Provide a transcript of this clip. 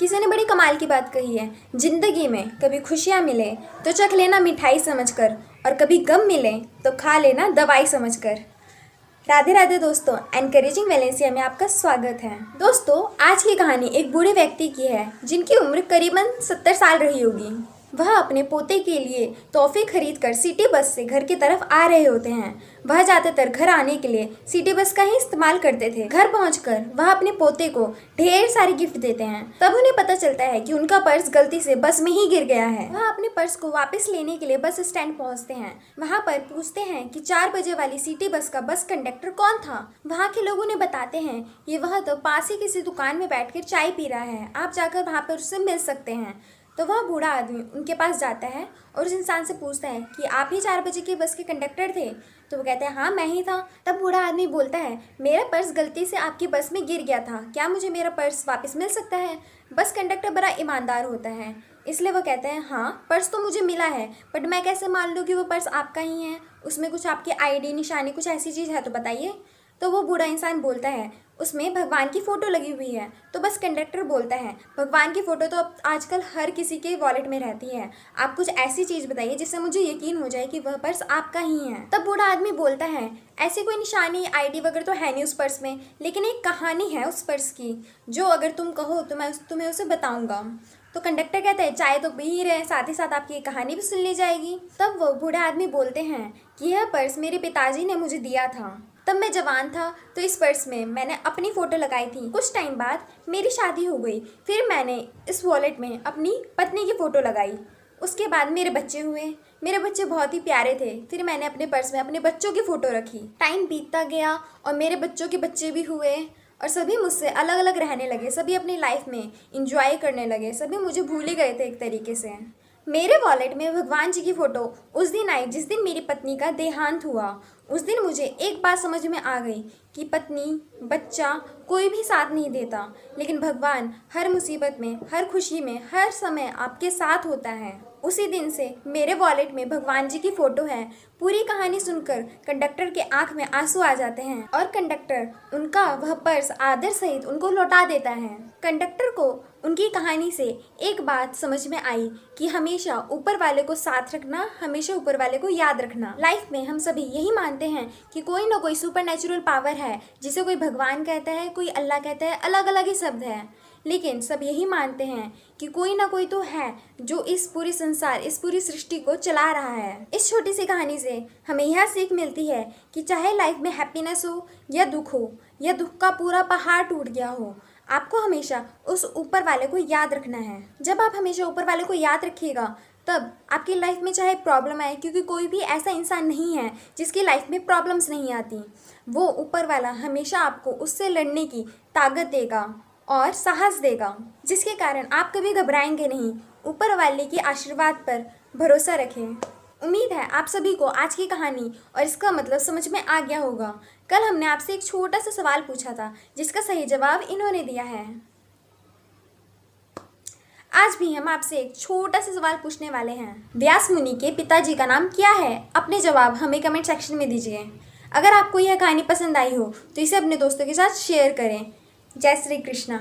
किसी ने बड़ी कमाल की बात कही है, जिंदगी में कभी खुशियाँ मिले तो चख लेना मिठाई समझकर, और कभी गम मिले तो खा लेना दवाई समझकर। राधे राधे दोस्तों, एनकरेजिंग वैलेंसिया में आपका स्वागत है। दोस्तों, आज की कहानी एक बूढ़े व्यक्ति की है जिनकी उम्र करीबन 70 साल रही होगी। वह अपने पोते के लिए तोहफे खरीद कर सिटी बस से घर की तरफ आ रहे होते हैं। वह ज़्यादातर घर आने के लिए सिटी बस का ही इस्तेमाल करते थे। घर पहुंचकर वह अपने पोते को ढेर सारे गिफ्ट देते हैं। तब उन्हें पता चलता है कि उनका पर्स गलती से बस में ही गिर गया है। वह अपने पर्स को वापस लेने के लिए बस स्टैंड पहुंचते हैं। वहां पर पूछते हैं कि 4 बजे वाली सिटी बस का बस कंडक्टर कौन था। वहाँ के लोग उन्हें बताते हैं कि वह तो पास ही किसी दुकान में बैठकर चाय पी रहा है, आप जाकर वहाँ पर उससे मिल सकते हैं। तो वह बूढ़ा आदमी उनके पास जाता है और उस इंसान से पूछता है कि आप ही 4 बजे के बस के कंडक्टर थे। तो वो कहते हैं हाँ, मैं ही था। तब बूढ़ा आदमी बोलता है, मेरा पर्स गलती से आपकी बस में गिर गया था, क्या मुझे मेरा पर्स वापस मिल सकता है। बस कंडक्टर बड़ा ईमानदार होता है, इसलिए वो कहते हैं हाँ, पर्स तो मुझे मिला है, बट मैं कैसे मान लूँ कि वो पर्स आपका ही है, उसमें कुछ आपकी ID निशानी कुछ ऐसी चीज़ है तो बताइए। तो वो बूढ़ा इंसान बोलता है, उसमें भगवान की फ़ोटो लगी हुई है। तो बस कंडक्टर बोलता है, भगवान की फ़ोटो तो अब आजकल हर किसी के वॉलेट में रहती है, आप कुछ ऐसी चीज़ बताइए जिससे मुझे यकीन हो जाए कि वह पर्स आपका ही है। तब बूढ़ा आदमी बोलता है, ऐसी कोई निशानी ID वगैरह तो है नहीं उस पर्स में, लेकिन एक कहानी है उस पर्स की, जो अगर तुम कहो तो मैं तुम्हें उसे बताऊँगा। तो कंडक्टर कहता है, चाय तो पी ही रहे, साथ ही साथ आपकी एक कहानी भी सुन ली जाएगी। तब वो बूढ़े आदमी बोलते हैं कि यह पर्स मेरे पिताजी ने मुझे दिया था, तब मैं जवान था, तो इस पर्स में मैंने अपनी फ़ोटो लगाई थी। कुछ टाइम बाद मेरी शादी हो गई, फिर मैंने इस वॉलेट में अपनी पत्नी की फ़ोटो लगाई। उसके बाद मेरे बच्चे हुए, मेरे बच्चे बहुत ही प्यारे थे, फिर मैंने अपने पर्स में अपने बच्चों की फ़ोटो रखी। टाइम बीतता गया और मेरे बच्चों के बच्चे भी हुए और सभी मुझसे अलग अलग रहने लगे, सभी अपनी लाइफ में इंजॉय करने लगे, सभी मुझे भूल ही गए थे एक तरीके से। मेरे वॉलेट में भगवान जी की फ़ोटो उस दिन आई जिस दिन मेरी पत्नी का देहांत हुआ। उस दिन मुझे एक बात समझ में आ गई कि पत्नी, बच्चा कोई भी साथ नहीं देता, लेकिन भगवान हर मुसीबत में, हर खुशी में, हर समय आपके साथ होता है। उसी दिन से मेरे वॉलेट में भगवान जी की फ़ोटो है। पूरी कहानी सुनकर कंडक्टर के आंख में आंसू आ जाते हैं और कंडक्टर उनका वह पर्स आदर सहित उनको लौटा देता है। कंडक्टर को उनकी कहानी से एक बात समझ में आई कि हमेशा ऊपर वाले को साथ रखना, हमेशा ऊपर वाले को याद रखना। लाइफ में हम सभी यही मानते हैं कि कोई ना कोई सुपर नेचुरल पावर है, जिसे कोई भगवान कहता है, कोई अल्लाह कहता है, अलग अलग ही शब्द है, लेकिन सब यही मानते हैं कि कोई ना कोई तो है जो इस पूरे संसार, इस पूरी सृष्टि को चला रहा है। इस छोटी सी कहानी से हमें यह सीख मिलती है कि चाहे लाइफ में हैप्पीनेस हो या दुख का पूरा पहाड़ टूट गया हो, आपको हमेशा उस ऊपर वाले को याद रखना है। जब आप हमेशा ऊपर वाले को याद रखिएगा, तब आपकी लाइफ में चाहे प्रॉब्लम आए, क्योंकि कोई भी ऐसा इंसान नहीं है जिसकी लाइफ में प्रॉब्लम्स नहीं आती, वो ऊपर वाला हमेशा आपको उससे लड़ने की ताकत देगा और साहस देगा, जिसके कारण आप कभी घबराएंगे नहीं। ऊपर वाले के आशीर्वाद पर भरोसा रखें। उम्मीद है आप सभी को आज की कहानी और इसका मतलब समझ में आ गया होगा। कल हमने आपसे एक छोटा सा सवाल पूछा था, जिसका सही जवाब इन्होंने दिया है। आज भी हम आपसे एक छोटा सा सवाल पूछने वाले हैं। व्यास मुनि के पिताजी का नाम क्या है? अपने जवाब हमें कमेंट सेक्शन में दीजिए। अगर आपको यह कहानी पसंद आई हो तो इसे अपने दोस्तों के साथ शेयर करें। जय श्री कृष्णा।